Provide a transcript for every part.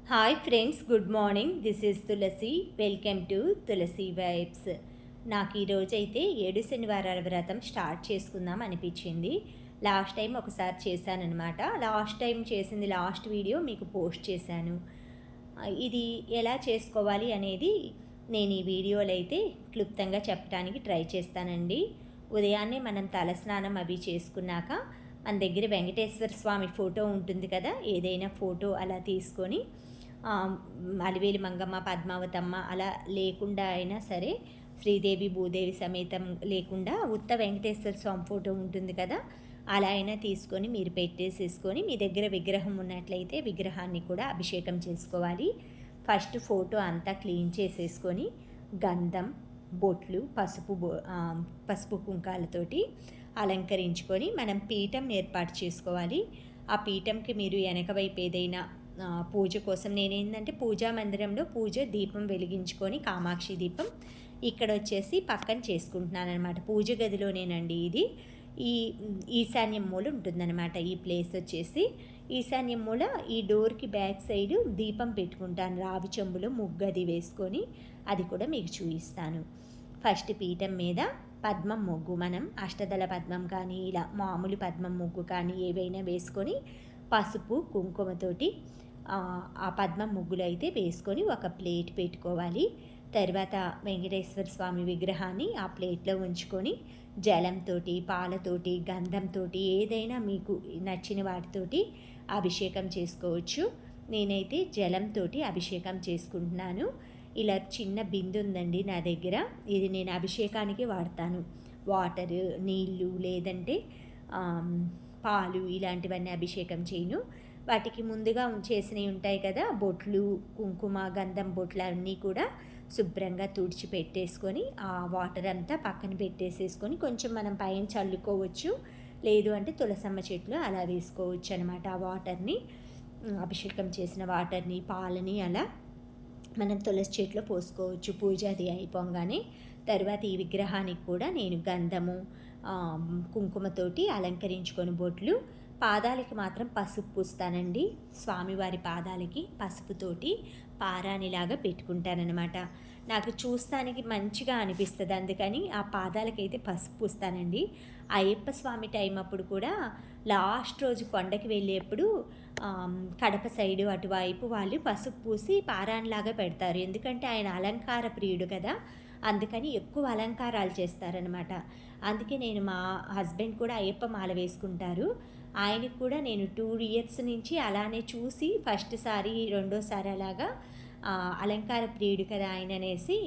Hi friends, good morning. This is Tulasi. Welcome to Tulasi vibes. నాకు ఈరోజు అయితే 7 శనివారాల వ్రతం స్టార్ట్ చేసుకుందాం అనిపించింది. లాస్ట్ టైం ఒకసారి చేశానన్నమాట. లాస్ట్ వీడియో మీకు పోస్ట్ చేశాను. ఇది ఎలా చేసుకోవాలి అనేది నేను ఈ వీడియోలో అయితే క్లుప్తంగా చెప్పడానికి ట్రై చేస్తానండి. ఉదయాన్నే మనం తలస్నానం అవి చేసుకున్నాక మన దగ్గర వెంకటేశ్వర స్వామి ఫోటో ఉంటుంది కదా, ఏదైనా ఫోటో అలా తీసుకొని అలివేలి మంగమ్మ, పద్మావతమ్మ అలా లేకుండా అయినా సరే, శ్రీదేవి భూదేవి సమేతం లేకుండా ఉత్త వెంకటేశ్వర స్వామి ఫోటో ఉంటుంది కదా, అలా అయినా తీసుకొని మీరు పెట్టేసేసుకొని మీ దగ్గర విగ్రహం ఉన్నట్లయితే విగ్రహాన్ని కూడా అభిషేకం చేసుకోవాలి. ఫస్ట్ ఫోటో అంతా క్లీన్ చేసేసుకొని గంధం, బొట్లు, పసుపు కుంకాలతోటి అలంకరించుకొని మనం పీఠం ఏర్పాటు చేసుకోవాలి. ఆ పీఠంకి మీరు వెనక వైపు ఏదైనా పూజ కోసం నేనేంటంటే పూజా మందిరంలో పూజ దీపం వెలిగించుకొని కామాక్షి దీపం ఇక్కడ వచ్చేసి పక్కన చేసుకుంటున్నాను అనమాట. పూజ గదిలోనేనండి ఇది. ఈ ఈశాన్యం మూల ఉంటుందన్నమాట. ఈ ప్లేస్ వచ్చేసి ఈశాన్యం మూల ఈ డోర్కి బ్యాక్ సైడ్ దీపం పెట్టుకుంటాను. రావి చెంబులో ముగ్గది వేసుకొని అది కూడా మీకు చూపిస్తాను. ఫస్ట్ పీఠం మీద పద్మం ముగ్గు, మనం అష్టదళ పద్మం కానీ ఇలా మామూలు పద్మం ముగ్గు కానీ ఏవైనా వేసుకొని పసుపు కుంకుమతోటి ఆ పద్మం ముగ్గులు అయితే వేసుకొని ఒక ప్లేట్ పెట్టుకోవాలి. తర్వాత వెంకటేశ్వర స్వామి విగ్రహాన్ని ఆ ప్లేట్లో ఉంచుకొని జలంతో, పాలతోటి, గంధంతో ఏదైనా మీకు నచ్చిన వాటితోటి అభిషేకం చేసుకోవచ్చు. నేనైతే జలంతో అభిషేకం చేసుకుంటున్నాను. ఇలా చిన్న బిందు ఉందండి నా దగ్గర, ఇది నేను అభిషేకానికి వాడతాను. వాటర్, నీళ్ళు లేదంటే పాలు ఇలాంటివన్నీ అభిషేకం చేయను. వాటికి ముందుగా చేసినవి ఉంటాయి కదా, బొట్లు, కుంకుమ, గంధం బొట్లు అన్నీ కూడా శుభ్రంగా తుడిచి పెట్టేసుకొని ఆ వాటర్ అంతా పక్కన పెట్టేసేసుకొని కొంచెం మనం పైన చల్లుకోవచ్చు, లేదు అంటే తులసమ్మ చెట్లు అలా వేసుకోవచ్చు అనమాట. ఆ వాటర్ని, అభిషేకం చేసిన వాటర్ని, పాలని అలా మనం తులసి చెట్లో పోసుకోవచ్చు పూజ అది అయిపోగానే. తర్వాత ఈ విగ్రహానికి కూడా నేను గంధము, కుంకుమతోటి అలంకరించుకొని బొట్లు, పాదాలకి మాత్రం పసుపు పూస్తానండి. స్వామివారి పాదాలకి పసుపుతోటి పారాణిలాగా పెట్టుకుంటానన్నమాట. నాకు చూస్తానికి మంచిగా అనిపిస్తుంది, అందుకని ఆ పాదాలకైతే పసుపు పూస్తానండి. అయ్యప్ప స్వామి టైం అప్పుడు కూడా లాస్ట్ రోజు కొండకి వెళ్ళేప్పుడు కడప సైడు అటువైపు వాళ్ళు పసుపు పూసి పారాణిలాగా పెడతారు. ఎందుకంటే ఆయన అలంకార ప్రియుడు కదా, అందుకని ఎక్కువ అలంకారాలు చేస్తారనమాట. అందుకే నేను, మా హస్బెండ్ కూడా అయ్యప్ప మాల వేసుకుంటారు. ఆయనకు కూడా నేను 2 ఇయర్స్ నుంచి అలానే చూసి ఫస్ట్ సారి రెండోసారి అలాగా అలంకార ప్రియుడు కదా ఆయన అనేసి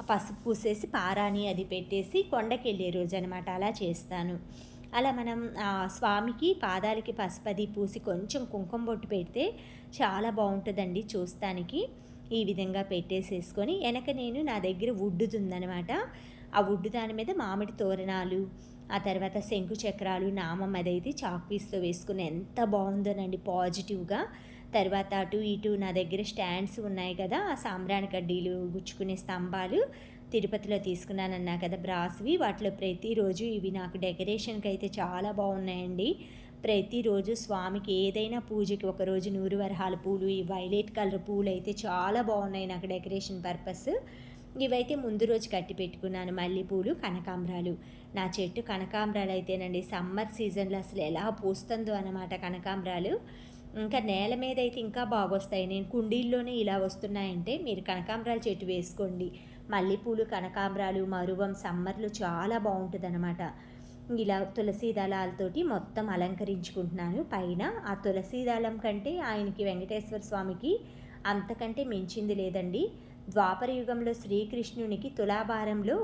పసుపు పూసేసి పారాణి అది పెట్టేసి కొండకి వెళ్ళే రోజు అనమాట అలా చేస్తాను. అలా మనం స్వామికి పాదాలకి పసుపది పూసి కొంచెం కుంకుమ బొట్టు పెడితే చాలా బాగుంటుందండి చూస్తానికి. ఈ విధంగా పెట్టేసేసుకొని వెనక నేను నా దగ్గర వుడ్డుతుందనమాట. ఆ వుడ్డు దాని మీద మామిడి తోరణాలు, ఆ తర్వాత శంకు చక్రాలు, నామం అదైతే చాక్ పీస్తో వేసుకుని ఎంత బాగుందోనండి పాజిటివ్గా. తర్వాత అటు ఇటు నా దగ్గర స్టాండ్స్ ఉన్నాయి కదా, ఆ సాంబ్రాణి కడ్డీలు గుచ్చుకునే స్తంభాలు తిరుపతిలో తీసుకున్నానన్నా కదా బ్రాస్వి, వాటిలో ప్రతిరోజు ఇవి నాకు డెకరేషన్కి అయితే చాలా బాగున్నాయండి. ప్రతిరోజు స్వామికి ఏదైనా పూజకి ఒకరోజు 100 వరహాల పూలు, ఈ వైలెట్ కలర్ పూలు అయితే చాలా బాగున్నాయి నాకు డెకరేషన్ పర్పస్. ఇవైతే ముందు రోజు కట్టి పెట్టుకున్నాను. మల్లెపూలు, కనకాంబరాలు. నా చెట్టు కనకాంబరాలు అయితేనండి సమ్మర్ సీజన్లో అసలు ఎలా పూస్తుందో అన్నమాట కనకాంబరాలు. ఇంకా నేల మీద అయితే ఇంకా బాగొస్తాయి. నేను కుండీల్లోనే ఇలా వస్తున్నాయంటే మీరు కనకాంబరాల చెట్టు వేసుకోండి. మల్లెపూలు, కనకాంబరాలు, మరువం సమ్మర్లో చాలా బాగుంటుంది అనమాట. ఇలా తులసి దళాలతోటి మొత్తం అలంకరించుకుంటున్నాను. పైన ఆ తులసి దళం కంటే ఆయనకి వెంకటేశ్వర స్వామికి అంతకంటే మించింది లేదండి. ద్వాపర యుగంలో శ్రీకృష్ణునికి తులాభారంలో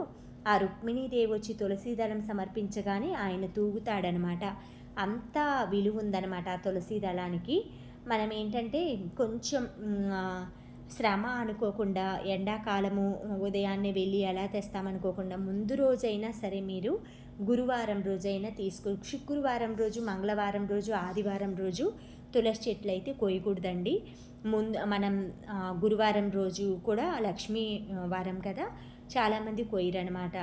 ఆ రుక్మిణీదేవి వచ్చి తులసి దళం సమర్పించగానే ఆయన తూగుతాడనమాట. అంత విలువ ఉందన్నమాట ఆ తులసి దళానికి. మనం ఏంటంటే కొంచెం శ్రమ అనుకోకుండా, ఎండాకాలము ఉదయాన్నే వెళ్ళి ఎలా తెస్తామనుకోకుండా ముందు రోజైనా సరే మీరు గురువారం రోజైనా శుక్రవారం రోజు, మంగళవారం రోజు, ఆదివారం రోజు తులసి చెట్లు అయితే కోయకూడదండి. మనం గురువారం రోజు కూడా లక్ష్మీ వారం కదా, చాలామంది కోయరనమాట.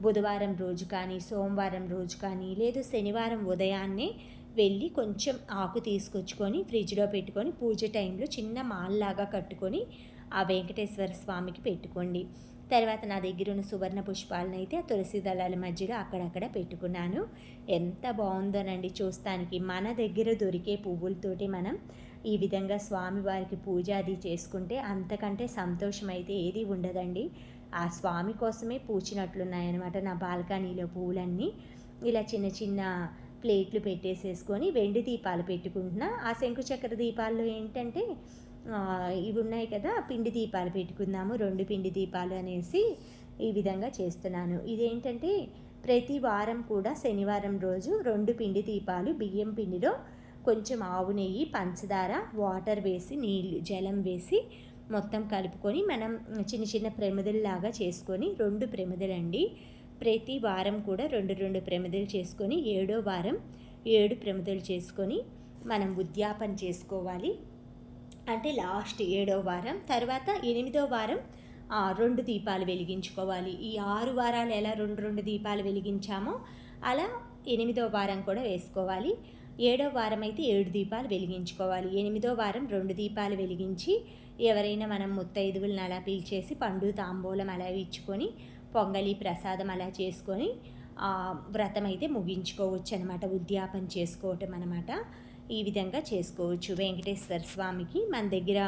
బుధవారం రోజు కానీ, సోమవారం రోజు కానీ, లేదు శనివారం ఉదయాన్నే వెళ్ళి కొంచెం ఆకు తీసుకొచ్చుకొని ఫ్రిడ్జ్లో పెట్టుకొని పూజ టైంలో చిన్న మాల్లాగా కట్టుకొని ఆ వెంకటేశ్వర స్వామికి పెట్టుకోండి. తర్వాత నా దగ్గర ఉన్న సువర్ణ పుష్పాలను అయితే ఆ తులసి దళాల మధ్యలో అక్కడక్కడ పెట్టుకున్నాను. ఎంత బాగుందోనండి చూస్తానికి. మన దగ్గర దొరికే పువ్వులతోటి మనం ఈ విధంగా స్వామివారికి పూజ అది చేసుకుంటే అంతకంటే సంతోషం అయితే ఏది ఉండదండి. ఆ స్వామి కోసమే పూచినట్లున్నాయన్నమాట నా బాల్కనీలో పువ్వులన్నీ. ఇలా చిన్న చిన్న ప్లేట్లు పెట్టేసేసుకొని వెండి దీపాలు పెట్టుకుంటున్నా. ఆ శంకుచక్ర దీపాల్లో ఏంటంటే ఇవి ఉన్నాయి కదా, పిండి దీపాలు పెట్టుకుందాము, 2 పిండి దీపాలు అనేసి ఈ విధంగా చేస్తున్నాను. ఇదేంటంటే ప్రతి వారం కూడా శనివారం రోజు 2 పిండి దీపాలు బియ్యం పిండిలో కొంచెం ఆవు నెయ్యి, పంచదార, వాటర్ వేసి నీళ్ళు జలం వేసి మొత్తం కలుపుకొని మనం చిన్న చిన్న ప్రమిదల్లాగా చేసుకొని 2 ప్రమిదలండి. ప్రతి వారం కూడా 2 ప్రమిదలు చేసుకొని 7వ వారం 7 ప్రమిదలు చేసుకొని మనం ఉద్యాపన చేసుకోవాలి. అంటే లాస్ట్ 7వ వారం. తర్వాత 8వ వారం 2 దీపాలు వెలిగించుకోవాలి. ఈ 6 వారాలు ఎలా 2 దీపాలు వెలిగించామో అలా 8వ వారం కూడా వేసుకోవాలి. 7వ వారం అయితే 7 దీపాలు వెలిగించుకోవాలి. 8వ వారం 2 దీపాలు వెలిగించి ఎవరైనా మనం ముత్తైదువులను అలా పిలిచేసి పండు తాంబూలం అలా ఇచ్చుకొని పొంగలి ప్రసాదం అలా చేసుకొని వ్రతం అయితే ముగించుకోవచ్చు అనమాట. ఉద్యాపన చేసుకోవటం అనమాట. ఈ విధంగా చేసుకోవచ్చు. వెంకటేశ్వర స్వామికి మన దగ్గర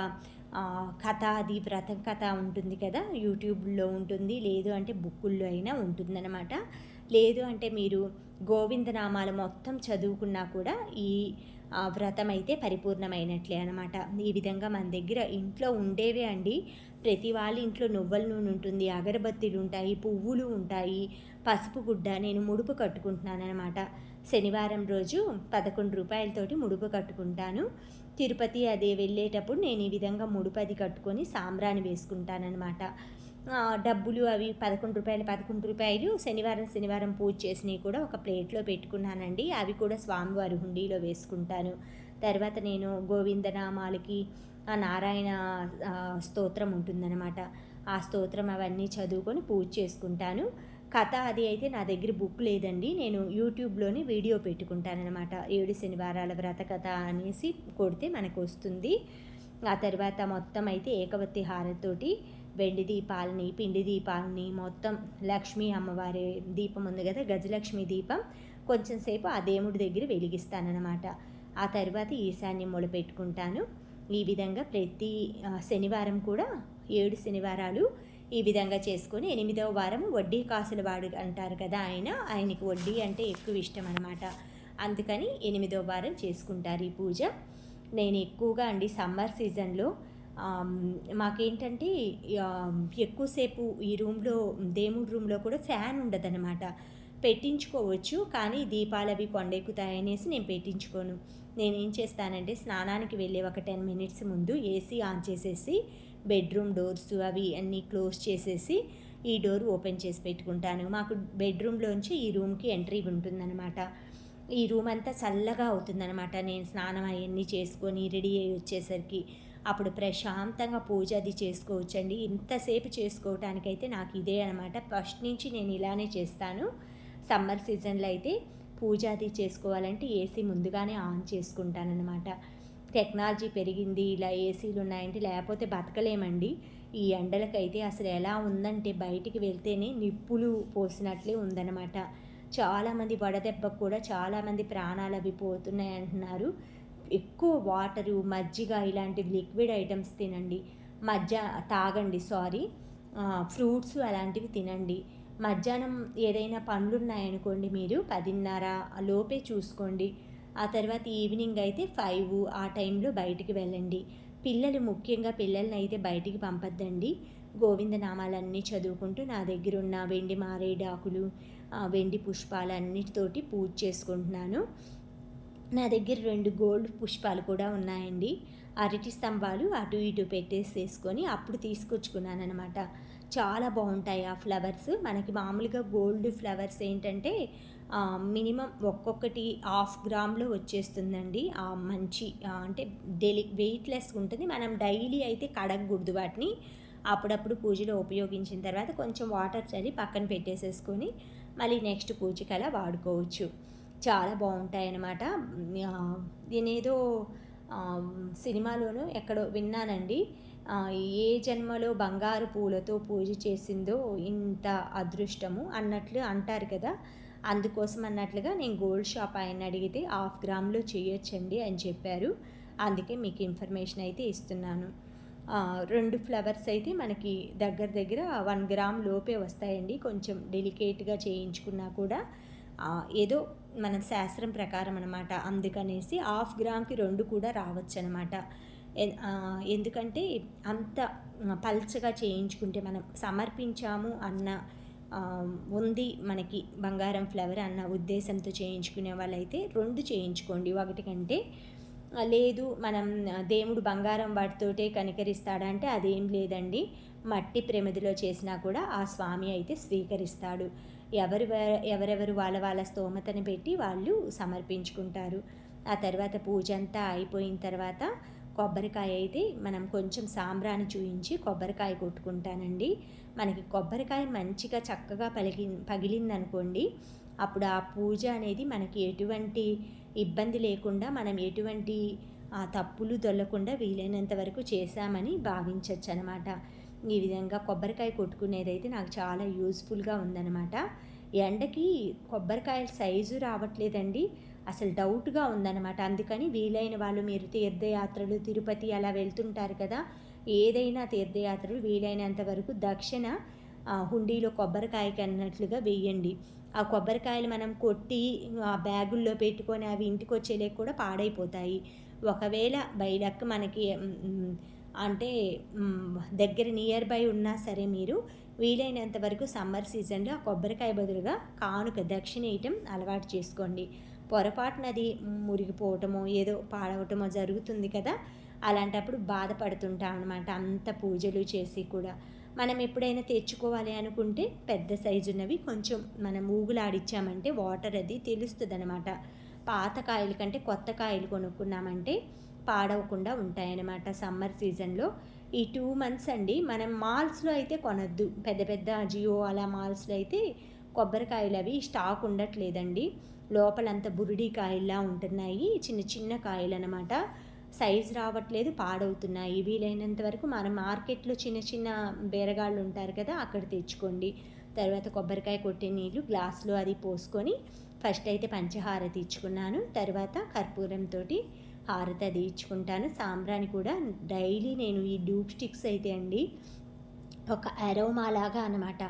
కథ అది వ్రతం కథ ఉంటుంది కదా, యూట్యూబ్లో ఉంటుంది, లేదు అంటే బుక్కుల్లో అయినా ఉంటుందన్నమాట. లేదు అంటే మీరు గోవిందనామాలు మొత్తం చదువుకున్నా కూడా ఈ వ్రతం అయితే పరిపూర్ణమైనట్లే అనమాట. ఈ విధంగా మన దగ్గర ఇంట్లో ఉండేవే అండి. ప్రతి వాళ్ళ ఇంట్లో నువ్వుల నూనె ఉంటుంది, అగరబత్తీలు ఉంటాయి, పువ్వులు ఉంటాయి, పసుపు గుడ్డ. నేను ముడుపు కట్టుకుంటున్నాను అనమాట. శనివారం రోజు 11 రూపాయలతోటి ముడుపు కట్టుకుంటాను. తిరుపతి అదే వెళ్ళేటప్పుడు నేను ఈ విధంగా ముడుపది కట్టుకొని సాంబ్రాణి వేసుకుంటానమాట. డబ్బులు అవి 11 రూపాయలు శనివారం పూజ చేసినవి కూడా ఒక ప్లేట్లో పెట్టుకున్నానండి. అవి కూడా స్వామివారి హుండీలో వేసుకుంటాను. తర్వాత నేను గోవిందనామాలకి నారాయణ స్తోత్రం ఉంటుందన్నమాట. ఆ స్తోత్రం అవన్నీ చదువుకొని పూజ చేసుకుంటాను. కథ అది అయితే నా దగ్గర బుక్ లేదండి. నేను యూట్యూబ్లోనే వీడియో పెట్టుకుంటానమాట. 7 శనివారాల వ్రత కథ అనేసి కొడితే మనకు వస్తుంది. ఆ తర్వాత మొత్తం అయితే ఏకవత్తి హారతోటి వెండి దీపాలని, పిండి దీపాలని, మొత్తం లక్ష్మీ అమ్మవారి దీపం ఉంది కదా, గజలక్ష్మి దీపం కొంచెం సేపు ఆ దేవుడి దగ్గర వెలిగిస్తానన్నమాట. ఆ తర్వాత ఈశాన్యం మూల పెట్టుకుంటాను. ఈ విధంగా ప్రతి శనివారం కూడా 7 శనివారాలు ఈ విధంగా చేసుకొని 8వ వారం వడ్డీ కాసుల వాడు అంటారు కదా, ఆయనకి వడ్డీ అంటే ఎక్కువ ఇష్టం అనమాట. అందుకని 8వ వారం చేసుకుంటారు ఈ పూజ. నేను ఎక్కువగా అండి సమ్మర్ సీజన్లో మాకేంటంటే ఎక్కువసేపు ఈ రూమ్లో దేవుడి రూమ్లో కూడా ఫ్యాన్ ఉండదన్నమాట. పెట్టించుకోవచ్చు, కానీ దీపాలు అవి కొండెక్కుతాయనేసి నేను పెట్టించుకోను. నేనేం చేస్తానంటే స్నానానికి వెళ్ళే ఒక 10 మినిట్స్ ముందు ఏసీ ఆన్ చేసేసి బెడ్రూమ్ డోర్స్ అవి అన్నీ క్లోజ్ చేసేసి ఈ డోర్ ఓపెన్ చేసి పెట్టుకుంటాను. మాకు బెడ్రూమ్లోంచి ఈ రూమ్కి ఎంట్రీ ఉంటుందన్నమాట. ఈ రూమ్ అంతా చల్లగా అవుతుందన్నమాట. నేను స్నానం అవన్నీ చేసుకొని రెడీ అయ్యి వచ్చేసరికి అప్పుడు ప్రశాంతంగా పూజ అది చేసుకోవచ్చండి. ఇంతసేపు చేసుకోవటానికైతే నాకు ఇదే అనమాట. ఫస్ట్ నుంచి నేను ఇలానే చేస్తాను. సమ్మర్ సీజన్లో అయితే పూజ అది చేసుకోవాలంటే ఏసీ ముందుగానే ఆన్ చేసుకుంటానన్నమాట. టెక్నాలజీ పెరిగింది, ఇలా ఏసీలు ఉన్నాయంటే లేకపోతే బతకలేమండి. ఈ ఎండలకైతే అసలు ఎలా ఉందంటే బయటికి వెళ్తేనే నిప్పులు పోసినట్లే ఉందన్నమాట. చాలామంది వడదెబ్బకు కూడా చాలామంది ప్రాణాలు అవి పోతున్నాయి అంటున్నారు. ఎక్కువ వాటరు, మజ్జిగ ఇలాంటి లిక్విడ్ ఐటమ్స్ తినండి. తాగండి, ఫ్రూట్స్ అలాంటివి తినండి. మధ్యాహ్నం ఏదైనా పండ్లు ఉన్నాయనుకోండి, మీరు 10:30 లోపే చూసుకోండి. ఆ తర్వాత ఈవినింగ్ అయితే 5 ఆ టైంలో బయటికి వెళ్ళండి. ముఖ్యంగా పిల్లల్ని అయితే బయటికి పంపద్దండి. గోవిందనామాలన్నీ చదువుకుంటూ నా దగ్గర ఉన్న వెండి మారేడాకులు, వెండి పుష్పాలన్నిటితోటి పూజ చేసుకుంటున్నాను. నా దగ్గర 2 గోల్డ్ పుష్పాలు కూడా ఉన్నాయండి. అరటి స్తంభాలు అటు ఇటు పెట్టేసేసుకొని అప్పుడు తీసుకొచ్చుకున్నాను అనమాట. చాలా బాగుంటాయి ఆ ఫ్లవర్స్. మనకి మామూలుగా గోల్డ్ ఫ్లవర్స్ ఏంటంటే మినిమం ఒక్కొక్కటి 1/2 గ్రామ్లో వచ్చేస్తుందండి. మంచి అంటే వెయిట్లెస్ ఉంటుంది. మనం డైలీ అయితే కడగకూడదు వాటిని. అప్పుడప్పుడు పూజలో ఉపయోగించిన తర్వాత కొంచెం వాటర్ చల్లి పక్కన పెట్టేసేసుకొని మళ్ళీ నెక్స్ట్ పూజకి అలా వాడుకోవచ్చు. చాలా బావుంటాయన్నమాట. నేనేదో ఆహ్, సినిమాలోనో ఎక్కడో విన్నానండి. ఏ జన్మలో బంగారు పూలతో పూజ చేసిందో ఇంత అదృష్టము అన్నట్లు అంటారు కదా! అందుకోసం అన్నట్లుగా నేను గోల్డ్ షాప్ ఆయన్నడిగితే హాఫ్ గ్రామ్‌లో చేయొచ్చండి అని చెప్పారు. అందుకే మీకు ఇన్ఫర్మేషన్ అయితే ఇస్తున్నాను. 2 ఫ్లవర్స్ అయితే మనకి దగ్గర దగ్గర 1 గ్రామ్ లోపే వస్తాయండి. కొంచెం డెలికేట్‌గా చేయించుకున్నా కూడా ఏదో మన శాస్త్రం ప్రకారం అనమాట. అందుకనేసి హాఫ్ గ్రామ్‌కి 2 కూడా రావచ్చనమాట. ఎందుకంటే అంత పల్చగా చేయించుకుంటే మనం సమర్పించాము అన్న ఉంది మనకి బంగారం ఫ్లవర్ అన్న ఉద్దేశంతో చేయించుకునే వాళ్ళైతే 2 చేయించుకోండి. ఒకటి కంటే లేదు మనం దేవుడు బంగారం వాటితోటే కనికరిస్తాడంటే అదేం లేదండి. మట్టి ప్రమిదిలో చేసినా కూడా ఆ స్వామి అయితే స్వీకరిస్తాడు. ఎవరెవరు వాళ్ళ వాళ్ళ స్తోమతని పెట్టి వాళ్ళు సమర్పించుకుంటారు. ఆ తర్వాత పూజ అంతా అయిపోయిన తర్వాత కొబ్బరికాయ అయితే మనం కొంచెం సాంబ్రాణి చూయించి కొబ్బరికాయ కొట్టుకుంటానండి. మనకి కొబ్బరికాయ మంచిగా చక్కగా పగిలిందనుకోండి, అప్పుడు ఆ పూజ అనేది మనకి ఎటువంటి ఇబ్బంది లేకుండా మనం ఎటువంటి తప్పులు దొల్లకుండా వీలైనంత వరకు చేశామని భావించవచ్చనమాట. ఈ విధంగా కొబ్బరికాయ కొట్టుకునేదైతే నాకు చాలా యూజ్ఫుల్గా ఉందన్నమాట. ఎండకి కొబ్బరికాయల సైజు రావట్లేదండి. అసలు డౌట్‌గా ఉందన్నమాట. అందుకని వీలైన వాళ్ళు మీరు తీర్థయాత్రలు తిరుపతి అలా వెళ్తుంటారు కదా! ఏదైనా తీర్థయాత్రలు వీలైనంత వరకు దక్షిణ హుండీలో కొబ్బరికాయకి అన్నట్లుగా వేయండి. ఆ కొబ్బరికాయలు మనం కొట్టి ఆ బ్యాగుల్లో పెట్టుకొని అవి ఇంటికొచ్చేలేక కూడా పాడైపోతాయి. ఒకవేళ బై లక్ మనకి అంటే దగ్గర నియర్ బై ఉన్నా సరే మీరు వీలైనంత వరకు సమ్మర్ సీజన్‌లో ఆ కొబ్బరికాయ బదులుగా కానుక దక్షిణ ఇయటం అలవాటు చేసుకోండి. పొరపాటునది మురిగిపోవటమో, ఏదో పాడవటమో జరుగుతుంది కదా! అలాంటప్పుడు బాధపడుతుంటాం అనమాట. అంత పూజలు చేసి కూడా. మనం ఎప్పుడైనా తెచ్చుకోవాలి అనుకుంటే పెద్ద సైజు ఉన్నవి కొంచెం మనం ఊగులాడిచ్చామంటే వాటర్ అది తెలుస్తుందనమాట. పాత కాయల కంటే కొత్త కాయలు కొనుక్కున్నామంటే పాడవకుండా ఉంటాయన్నమాట సమ్మర్ సీజన్‌లో. ఈ 2 మంత్స్ అండి మనం మాల్స్‌లో అయితే కొనొద్దు. పెద్ద పెద్ద జియో అలా మాల్స్‌లో అయితే కొబ్బరికాయలు అవి స్టాక్ ఉండట్లేదండి. లోపలంతా బురిడి కాయల్లా ఉంటున్నాయి. చిన్న చిన్న కాయలనమాట. సైజు రావట్లేదు, పాడవుతున్నాయి. వీలైనంత వరకు మన మార్కెట్‌లో చిన్న చిన్న బేరగాళ్ళు ఉంటారు కదా! అక్కడ తెచ్చుకోండి. తర్వాత కొబ్బరికాయ కొట్టే నీళ్ళు గ్లాస్‌లో అది పోసుకొని ఫస్ట్ అయితే పంచహారతి ఇచ్చుకున్నాను. తర్వాత కర్పూరంతోటి హారతి అది ఇచ్చుకుంటాను. సాంబ్రాణి కూడా డైలీ నేను ఈ డూప్ స్టిక్స్ అయితే అండి ఒక అరోమా లాగా అనమాట.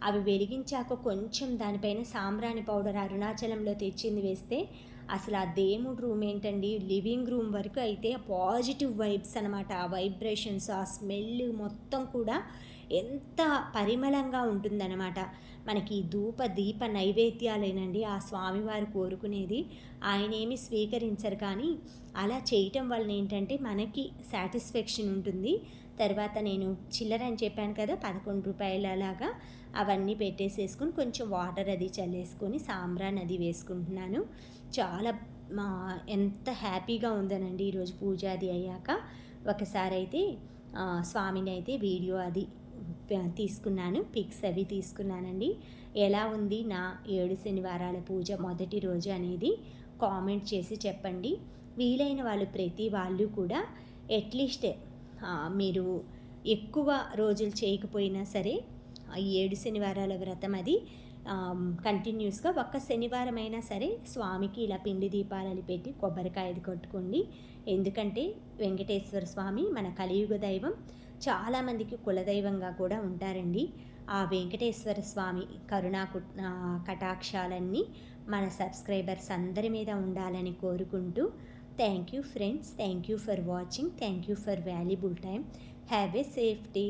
అవి వెలిగించాక కొంచెం దానిపైన సాంబ్రాణి పౌడర్ అరుణాచలంలో తెచ్చింది వేస్తే అసలు ఆ దేవుడి రూమ్ ఏంటండి లివింగ్ రూమ్ వరకు అయితే పాజిటివ్ వైబ్స్ అనమాట. ఆ వైబ్రేషన్స్, ఆ స్మెల్ మొత్తం కూడా ఎంత పరిమళంగా ఉంటుందన్నమాట. మనకి ధూప దీప నైవేద్యాలేనండి ఆ స్వామివారు కోరుకునేది. ఆయన ఏమి స్వీకరించరు, కానీ అలా చేయటం వలన ఏంటంటే మనకి సాటిస్ఫాక్షన్ ఉంటుంది. తర్వాత నేను చిల్లర అని చెప్పాను కదా, 11 రూపాయలు అలాగా అవన్నీ పెట్టేసేసుకొని కొంచెం వాటర్ అది చల్లేసుకొని సాంబ్రాన్ అది వేసుకుంటున్నాను. చాలా ఎంత హ్యాపీగా ఉందనండి ఈరోజు పూజ అది అయ్యాక. ఒకసారి అయితే స్వామిని అయితే వీడియో అది తీసుకున్నాను, పిక్స్ అవి తీసుకున్నానండి. ఎలా ఉంది నా 7 శనివారాల పూజ మొదటి రోజు అనేది కామెంట్ చేసి చెప్పండి. వీలైన వాళ్ళు ప్రతి వాళ్ళు కూడా అట్లీస్ట్ మీరు ఎక్కువ రోజులు చేయకపోయినా సరే ఈ 7 శనివారాల వ్రతం అది కంటిన్యూస్గా ఒక్క శనివారం అయినా సరే స్వామికి ఇలా పిండి దీపాలని పెట్టి కొబ్బరికాయది కొట్టుకోండి. ఎందుకంటే వెంకటేశ్వర స్వామి మన కలియుగ దైవం, చాలామందికి కులదైవంగా కూడా ఉంటారండి. ఆ వెంకటేశ్వర స్వామి కటాక్షాలన్నీ మన సబ్స్క్రైబర్స్ అందరి మీద ఉండాలని కోరుకుంటూ thank you friends, thank you for watching, thank you for valuable time. Have a safe day.